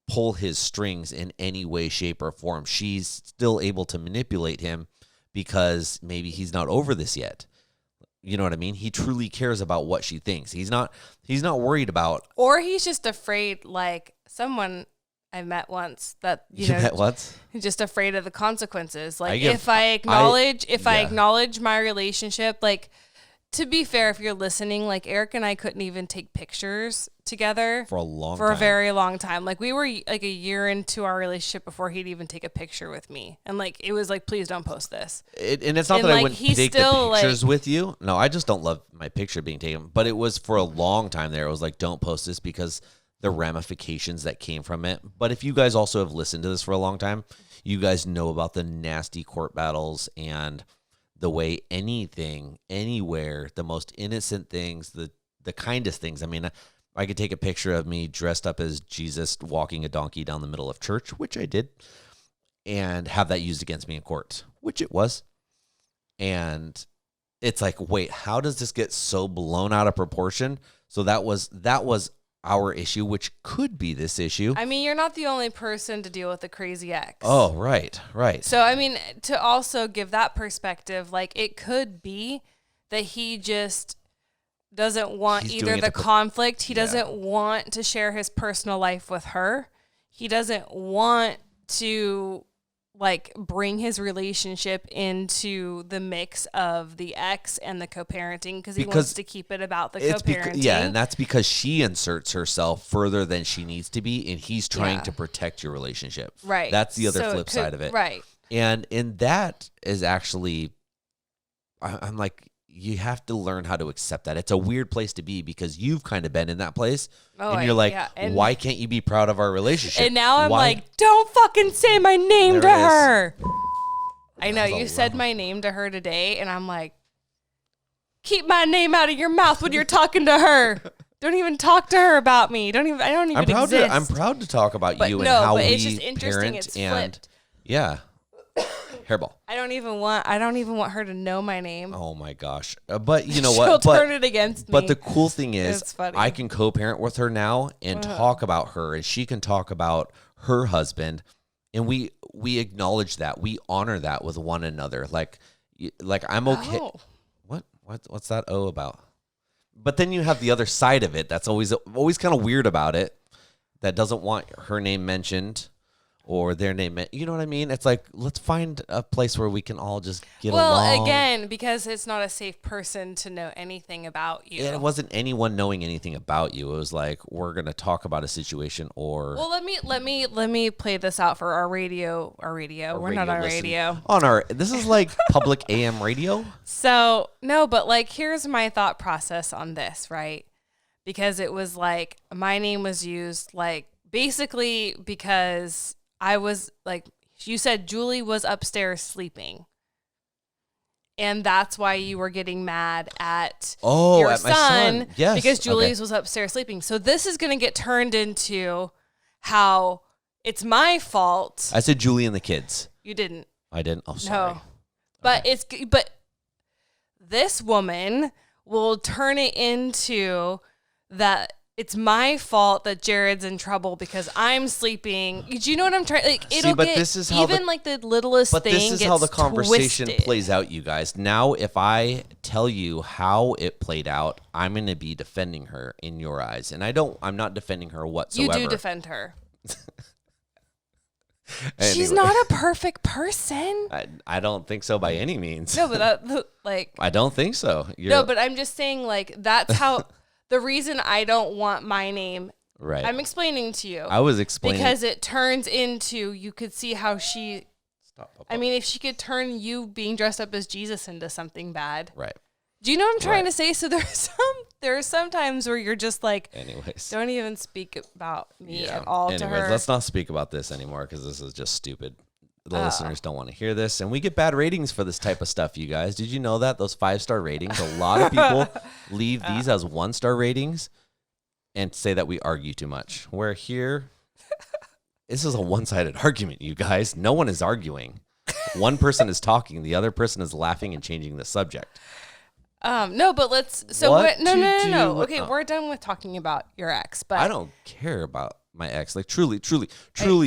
pull his strings in any way, shape, or form. She's still able to manipulate him because maybe he's not over this yet. You know what I mean? He truly cares about what she thinks. He's not worried about. Or he's just afraid, like someone I met once that, you know, met once? Just afraid of the consequences. Like if I acknowledge my relationship, like, to be fair, if you're listening, like Eric and I couldn't even take pictures together for a very long time. Like we were like a year into our relationship before he'd even take a picture with me. And like, it was like, please don't post this. And it's not that I wouldn't take the pictures with you. No, I just don't love my picture being taken. But it was for a long time there. It was like, don't post this because the ramifications that came from it. But if you guys also have listened to this for a long time, you guys know about the nasty court battles and the way anything, anywhere, the most innocent things, the kindest things. I mean, I could take a picture of me dressed up as Jesus walking a donkey down the middle of church, which I did, and have that used against me in court, which it was. And it's like, wait, how does this get so blown out of proportion? So that was our issue, which could be this issue. I mean, you're not the only person to deal with a crazy ex. Oh, right. So, I mean, to also give that perspective, like, it could be that he just doesn't want either the conflict. He doesn't want to share his personal life with her. He doesn't want to, like, bring his relationship into the mix of the ex and the co-parenting because he wants to keep it about the co-parenting. And that's because she inserts herself further than she needs to be, and he's trying to protect your relationship. Right. That's the other flip side of it. Right. And that is actually, I'm like, you have to learn how to accept that. It's a weird place to be because you've kind of been in that place. And you're like, why can't you be proud of our relationship? And now I'm like, don't fucking say my name to her. I know you said my name to her today, and I'm like, keep my name out of your mouth when you're talking to her. Don't even talk to her about me. I don't even exist. I'm proud to talk about you and how we it's just interesting. Parent it's flipped. Yeah. Hairball. I don't even want her to know my name. Oh my gosh. But you know what? She'll turn it against me. But the cool thing is I can co-parent with her now and talk about her, and she can talk about her husband, and we acknowledge that. We honor that with one another. Like I'm okay. Oh. What's that about? But then you have the other side of it that's always kind of weird about it, that doesn't want her name mentioned. Or their name, you know what I mean? It's like, let's find a place where we can all just get along. Well, again, because it's not a safe person to know anything about you. And it wasn't anyone knowing anything about you. It was like, we're going to talk about a situation or... Well, let me play this out for our radio. We're not on radio. This is like public AM radio? So, no, but like, here's my thought process on this, right? Because it was like, my name was used like, basically because... I was like, you said Julie was upstairs sleeping. And that's why you were getting mad at your son. Yes. Because Julie's was upstairs sleeping. So this is going to get turned into how it's my fault. I said Julie and the kids. You didn't. I didn't. Oh, sorry. No. But but this woman will turn it into that. It's my fault that Jared's in trouble because I'm sleeping. Do you know what I'm trying? Like, this is how like the littlest thing. But this is how the conversation plays out, you guys. Now, if I tell you how it played out, I'm going to be defending her in your eyes, and I'm not defending her whatsoever. You do defend her. Anyway. She's not a perfect person. I don't think so by any means. No, but I don't think so. No, but I'm just saying, like, that's how. The reason I don't want my name, right? I'm explaining to you. I was explaining. Because it turns into, you could see how she, I mean, if she could turn you being dressed up as Jesus into something bad. Right. Do you know what I'm trying to say? So there are some times where you're just like, anyways, don't even speak about me at all to her. Let's not speak about this anymore because this is just stupid. The listeners don't want to hear this, and we get bad ratings for this type of stuff, you guys. Did you know that? Those 5-star ratings, a lot of people leave these as 1-star ratings and say that we argue too much. Where here, this is a one-sided argument, you guys. No one is arguing. One person is talking, the other person is laughing and changing the subject. No, but let's. So no. Okay, we're done with talking about your ex. But I don't care about my ex. Like truly,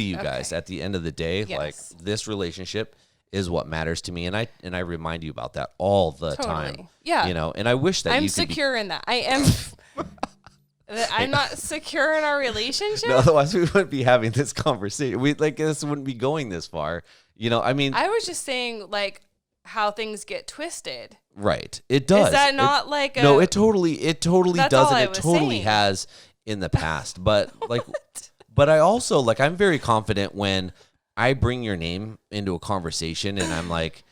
you guys. At the end of the day, like this relationship is what matters to me, and I remind you about that all the time. Yeah, you know. And I wish that I'm you could secure in that. I am. I'm not secure in our relationship. No, otherwise we wouldn't be having this conversation. This wouldn't be going this far. You know, I mean, I was just saying like how things get twisted. Right. It does. Is that not like a... No, it totally does, and it totally saying. has in the past. But like, but I also like, I'm very confident when I bring your name into a conversation, and I'm like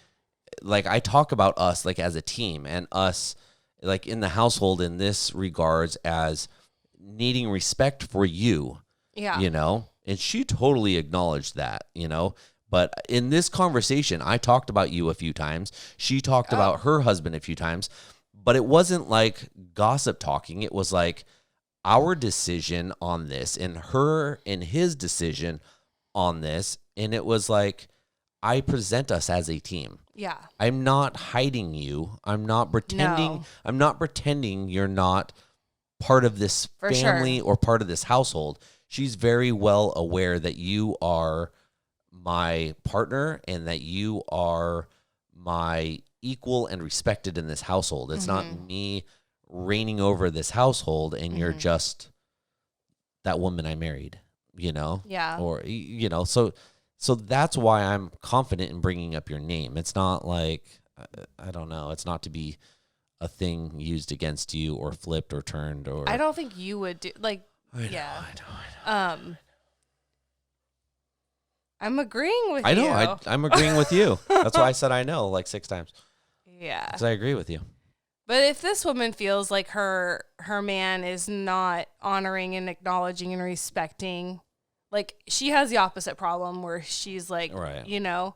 I talk about us like as a team, and us like in the household in this regards as needing respect for you. Yeah. You know, and she totally acknowledged that. You know. But in this conversation, I talked about you a few times. She talked about her husband a few times. But it wasn't like gossip talking. It was like our decision on this and her and his decision on this. And it was like, I present us as a team. Yeah. I'm not hiding you. I'm not pretending. No. I'm not pretending you're not part of this family or part of this household. She's very well aware that you are my partner and that you are my equal and respected in this household. It's not me reigning over this household and you're just that woman I married, you know? Yeah. Or, you know, so that's why I'm confident in bringing up your name. It's not like, I don't know, it's not to be a thing used against you or flipped or turned or. I don't think you would do, like, I know. I'm agreeing with you. I know. I'm agreeing with you. That's why I said I know like 6 times. Yeah. Because I agree with you. But if this woman feels like her man is not honoring and acknowledging and respecting, like she has the opposite problem where she's like, you know,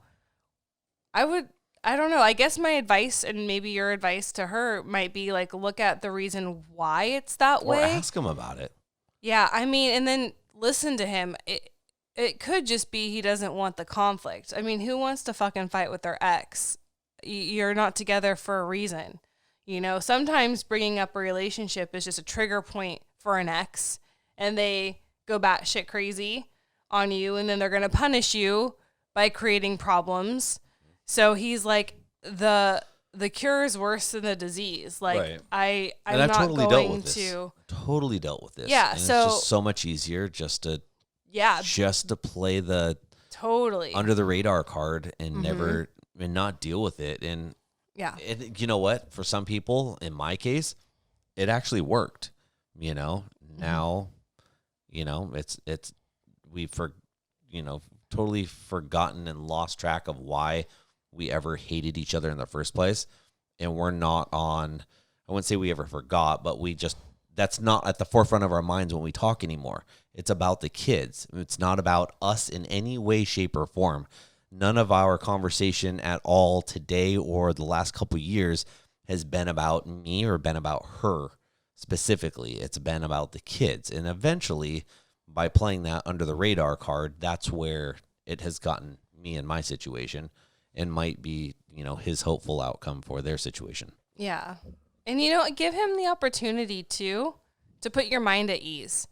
I don't know. I guess my advice and maybe your advice to her might be like, look at the reason why it's that way. Or ask him about it. Yeah. I mean, and then listen to him. It could just be he doesn't want the conflict. I mean, who wants to fucking fight with their ex? You're not together for a reason. You know, sometimes bringing up a relationship is just a trigger point for an ex, and they go batshit crazy on you, and then they're going to punish you by creating problems. So he's like, the cure is worse than the disease. Like, I'm not totally going to... Totally dealt with this. Yeah, and so... it's just so much easier just to play the under the radar card and never and not deal with it. And you know what? For some people, in my case, it actually worked. You know, now, you know, we've totally forgotten and lost track of why we ever hated each other in the first place. And we're not on, I wouldn't say we ever forgot, but that's not at the forefront of our minds when we talk anymore. It's about the kids. It's not about us in any way, shape, or form. None of our conversation at all today or the last couple of years has been about me or been about her specifically. It's been about the kids. And eventually, by playing that under the radar card, that's where it has gotten me in my situation and might be, you know, his hopeful outcome for their situation. Yeah. And, you know, give him the opportunity to put your mind at ease.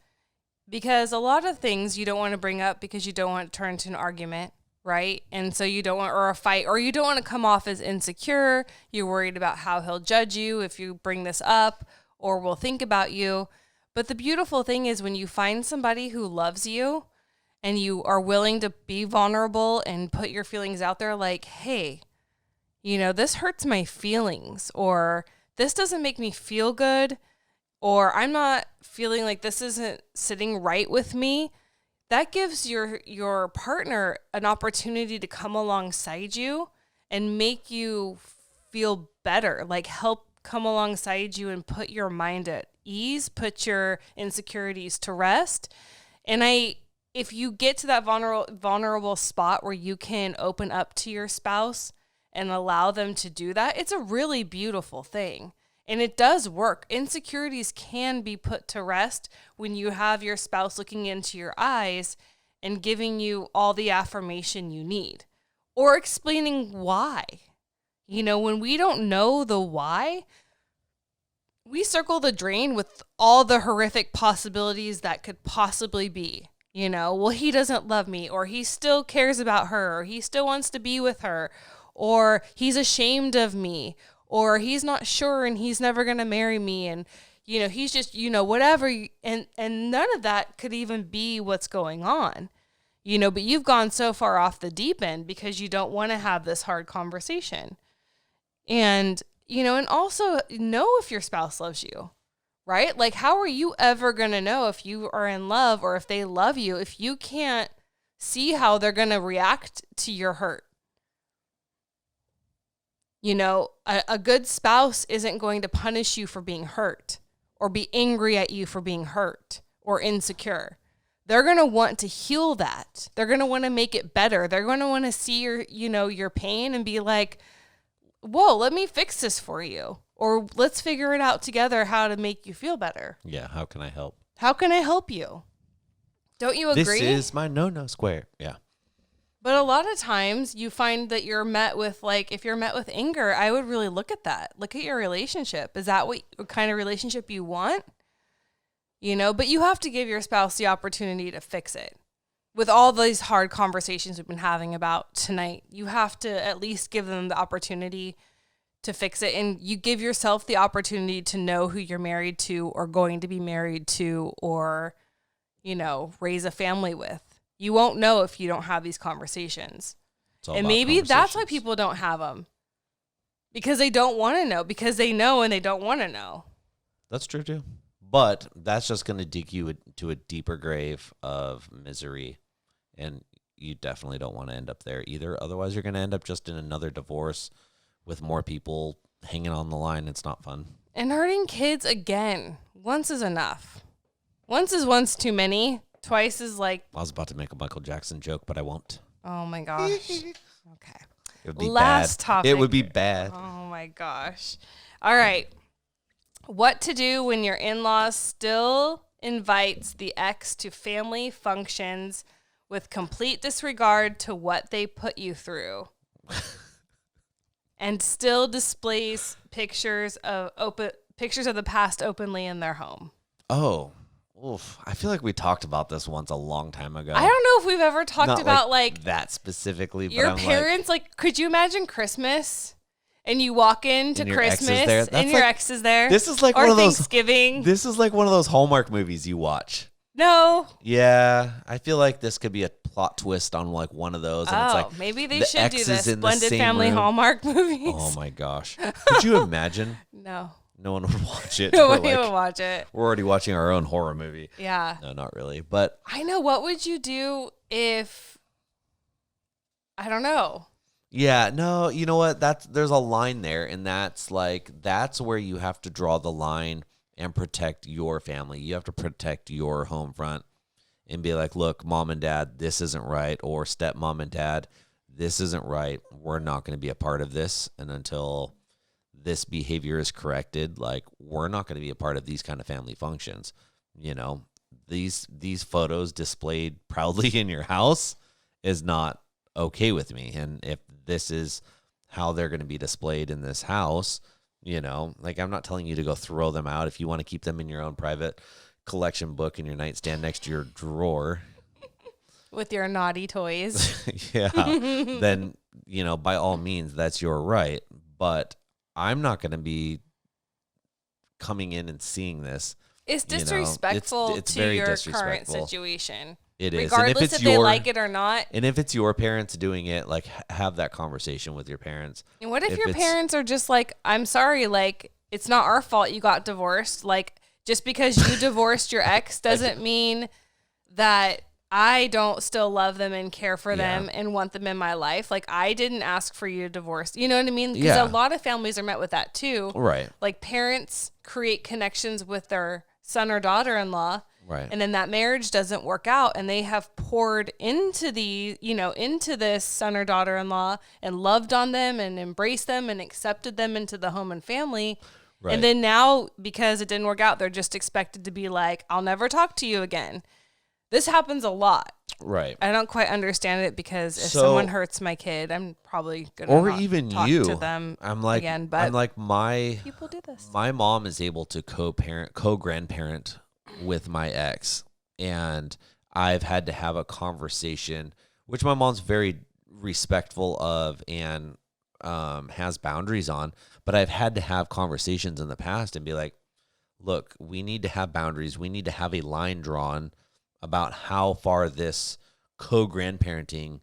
Because a lot of things you don't want to bring up because you don't want to turn into an argument, right? And so you don't want, or a fight, or you don't want to come off as insecure. You're worried about how he'll judge you if you bring this up or will think about you. But the beautiful thing is when you find somebody who loves you and you are willing to be vulnerable and put your feelings out there like, hey, you know, this hurts my feelings, or this doesn't make me feel good, or I'm not feeling like this isn't sitting right with me, that gives your partner an opportunity to come alongside you and make you feel better, like help come alongside you and put your mind at ease, put your insecurities to rest. And if you get to that vulnerable spot where you can open up to your spouse and allow them to do that, it's a really beautiful thing. And it does work. Insecurities can be put to rest when you have your spouse looking into your eyes and giving you all the affirmation you need, or explaining why. You know, when we don't know the why, we circle the drain with all the horrific possibilities that could possibly be. You know, well, he doesn't love me, or he still cares about her, or he still wants to be with her, or he's ashamed of me, or he's not sure and he's never going to marry me. And, you know, he's just, you know, whatever. And none of that could even be what's going on, you know, but you've gone so far off the deep end because you don't want to have this hard conversation. And, you know, and also know if your spouse loves you, right? Like, how are you ever going to know if you are in love or if they love you if you can't see how they're going to react to your hurt? You know, a good spouse isn't going to punish you for being hurt or be angry at you for being hurt or insecure. They're going to want to heal that. They're going to want to make it better. They're going to want to see your pain and be like, whoa, let me fix this for you. Or let's figure it out together how to make you feel better. Yeah, how can I help? How can I help you? Don't you agree? This is my no square. Yeah. But a lot of times you find that you're met with, like, if you're met with anger, I would really look at that. Look at your relationship. Is that what kind of relationship you want? You know, but you have to give your spouse the opportunity to fix it. With all these hard conversations we've been having about tonight, you have to at least give them the opportunity to fix it. And you give yourself the opportunity to know who you're married to or going to be married to or, you know, raise a family with. You won't know if you don't have these conversations. And maybe that's why people don't have them. Because they don't want to know. Because they know and they don't want to know. That's true too. But that's just going to dig you to a deeper grave of misery. And you definitely don't want to end up there either. Otherwise, you're going to end up just in another divorce with more people hanging on the line. It's not fun. And hurting kids again. Once is enough. Once is once too many. Twice is like... I was about to make a Michael Jackson joke, but I won't. Oh, my gosh. Okay. It would be Last bad. topic. It would be bad. Oh, my gosh. All right. What to do when your in-laws still invites the ex to family functions with complete disregard to what they put you through and still displays pictures of the past openly in their home. Oh, oof. I feel like we talked about this once a long time ago. I don't know if we've ever talked about like that specifically. Your but parents, like, could you imagine Christmas and you walk into and Christmas and your ex is there? This is like or one of those Thanksgiving. This is like one of those Hallmark movies you watch. No. Yeah, I feel like this could be a plot twist on like one of those. And it's like maybe they the should do ex this. is in the Blended same family room. Hallmark movies. Oh my gosh. Could you imagine? No. No one would watch it. No one would watch it. We're already watching our own horror movie. Yeah. No, not really. But I know. What would you do if, I don't know. yeah, no, you know what? There's a line there, and that's where you have to draw the line and protect your family. You have to protect your home front and be like, look, mom and dad, this isn't right, or stepmom and dad, this isn't right. We're not going to be a part of this, and until this behavior is corrected, like, we're not going to be a part of these kind of family functions. You know, these photos displayed proudly in your house is not okay with me. And if this is how they're going to be displayed in this house, you know, like, I'm not telling you to go throw them out. If you want to keep them in your own private collection book in your nightstand next to your drawer with your naughty toys, yeah, then, you know, by all means, that's your right. But I'm not going to be coming in and seeing this. It's disrespectful it's to very your disrespectful. current situation. It is. Regardless if they like it or not. And if it's your parents doing it, like, have that conversation with your parents. And what if your parents are just like, I'm sorry, like, it's not our fault you got divorced. Like, just because you divorced your ex doesn't mean that I don't still love them and care for Yeah. them and want them in my life. Like, I didn't ask for you to divorce. You know what I mean? Because Yeah. a lot of families are met with that too. Right. Like, parents create connections with their son or daughter-in-law. Right. And then that marriage doesn't work out, and they have poured into into this son or daughter-in-law and loved on them and embraced them and accepted them into the home and family. Right. And then now, because it didn't work out, they're just expected to be like, I'll never talk to you again. This happens a lot. Right. I don't quite understand it, because if So- someone hurts my kid, I'm probably going to Or not even talk you. to them I'm like, again. But people do this. My mom is able to co-grandparent with my ex, and I've had to have a conversation, which my mom's very respectful of and has boundaries on, but I've had to have conversations in the past and be like, look, we need to have boundaries. We need to have a line drawn about how far this co-grandparenting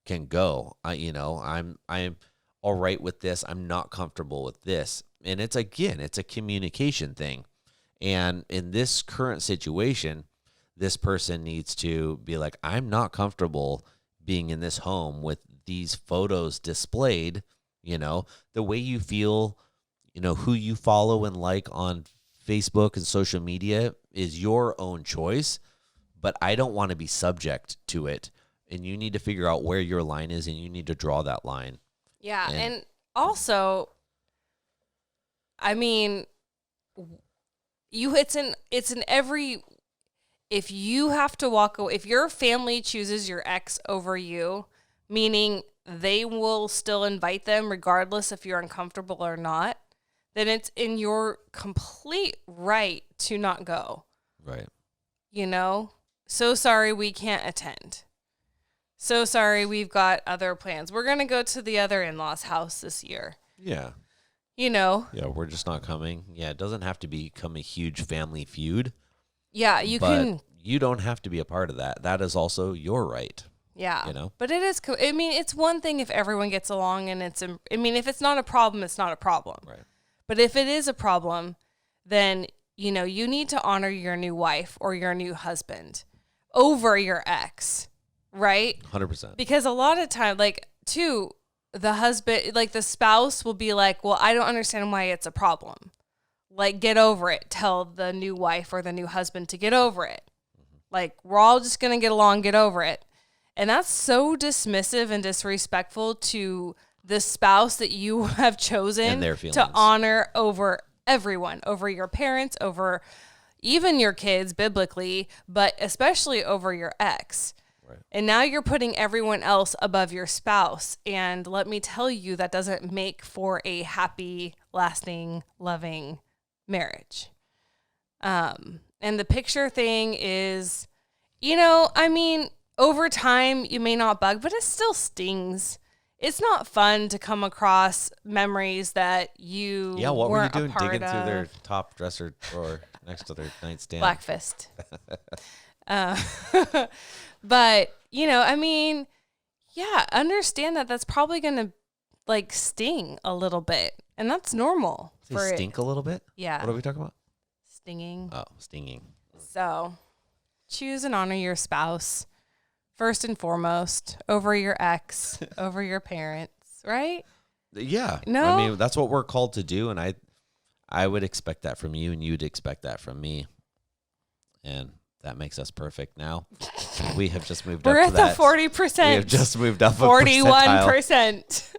can go. I'm all right with this. I'm not comfortable with this. And it's a communication thing. And in this current situation, this person needs to be like, I'm not comfortable being in this home with these photos displayed. The way you feel, who you follow and like on Facebook and social media is your own choice, but I don't want to be subject to it. And you need to figure out where your line is, and you need to draw that line. Yeah. And also, I mean, it's in every, if you have to walk away, if your family chooses your ex over you, meaning they will still invite them regardless if you're uncomfortable or not, then it's in your complete right to not go. Right. So sorry we can't attend. So sorry we've got other plans. We're going to go to the other in-laws' house this year. Yeah. Yeah, we're just not coming. Yeah, it doesn't have to become a huge family feud. Yeah, but you don't have to be a part of that. That is also your right. Yeah. But it is cool. I mean, it's one thing if everyone gets along and if it's not a problem, it's not a problem. Right. But if it is a problem, then, you need to honor your new wife or your new husband over your ex, right? 100%. Because a lot of time, the husband, the spouse will be like, well, I don't understand why it's a problem. Get over it. Tell the new wife or the new husband to get over it. We're all just going to get along, get over it. And that's so dismissive and disrespectful to the spouse that you have chosen And their feelings. to honor over everyone, over your parents, over even your kids biblically, but especially over your ex. Right. And now you're putting everyone else above your spouse. And let me tell you, that doesn't make for a happy, lasting, loving marriage. And the picture thing is, over time you may not bug, but it still stings. It's not fun to come across memories that you what were you weren't doing a part digging through of. their top dresser drawer next to their nightstand? Black fist. But, understand that that's probably going to sting a little bit. And that's normal. They stink a little bit? Yeah. What are we talking about? Stinging. Oh, stinging. So choose and honor your spouse first and foremost over your ex, over your parents, right? Yeah. No? I mean, that's what we're called to do. And I would expect that from you, and you'd expect that from me. And that makes us perfect now. We have just moved We're up at to that. the 40%. We have just moved up 41%.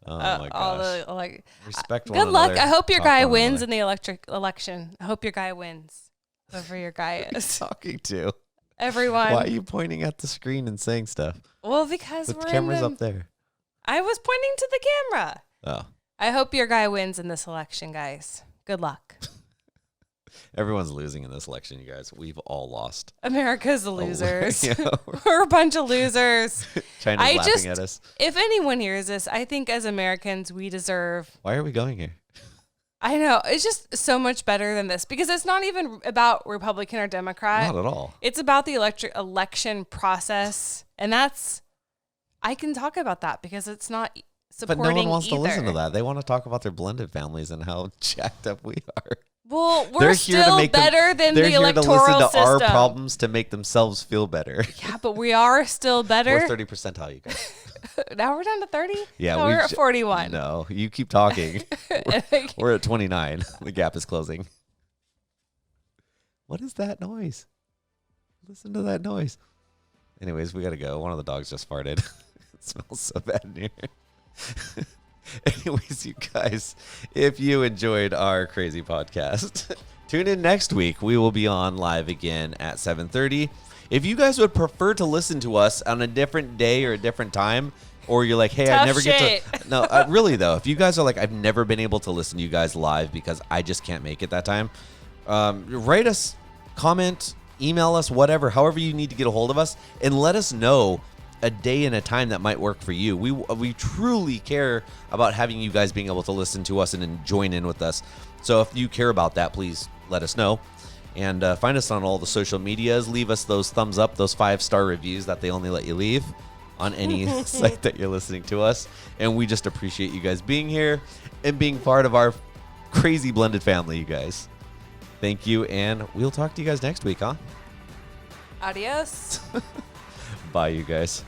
Oh my gosh. Respect one good luck. another. I hope your Talk guy one wins another. in the electric election. I hope your guy wins. Whoever your guy is. Talking to. Everyone. Why are you pointing at the screen and saying stuff? Well, because The we're camera's in up there. I was pointing to the camera. Oh. I hope your guy wins in this election, guys. Good luck. Everyone's losing in this election, you guys. We've all lost. America's the losers. Yeah. We're a bunch of losers. China's laughing at us. If anyone hears this, I think as Americans, we deserve. Why are we going here? I know. It's just so much better than this because it's not even about Republican or Democrat. Not at all. It's about the election process. And I can talk about that because it's not supporting But no one wants to either. listen to that. They want to talk about their blended families and how jacked up we are. Well, we're They're here to still make them- better than They're the here to electoral listen to our system. problems to make themselves feel better. Yeah, but we are still better. We're 30 percentile, you guys. Now we're down to 30? Yeah, no, we're at 41. No, you keep talking. We're at 29. The gap is closing. What is that noise? Listen to that noise. Anyways, we got to go. One of the dogs just farted. It smells so bad in here. Anyways, you guys, if you enjoyed our crazy podcast, tune in next week. We will be on live again at 7:30. If you guys would prefer to listen to us on a different day or a different time, or you're like, hey, I never get to. No, really, though, if you guys are like, I've never been able to listen to you guys live because I just can't make it that time, write us, comment, email us, whatever, however you need to get a hold of us, and let us know a day and a time that might work for you. We truly care about having you guys being able to listen to us and then join in with us. So if you care about that, please let us know. And find us on all the social medias. Leave us those thumbs up, those 5-star reviews that they only let you leave on any site that you're listening to us. And we just appreciate you guys being here and being part of our crazy blended family, you guys. Thank you, and we'll talk to you guys next week, huh? Adios. Bye, you guys.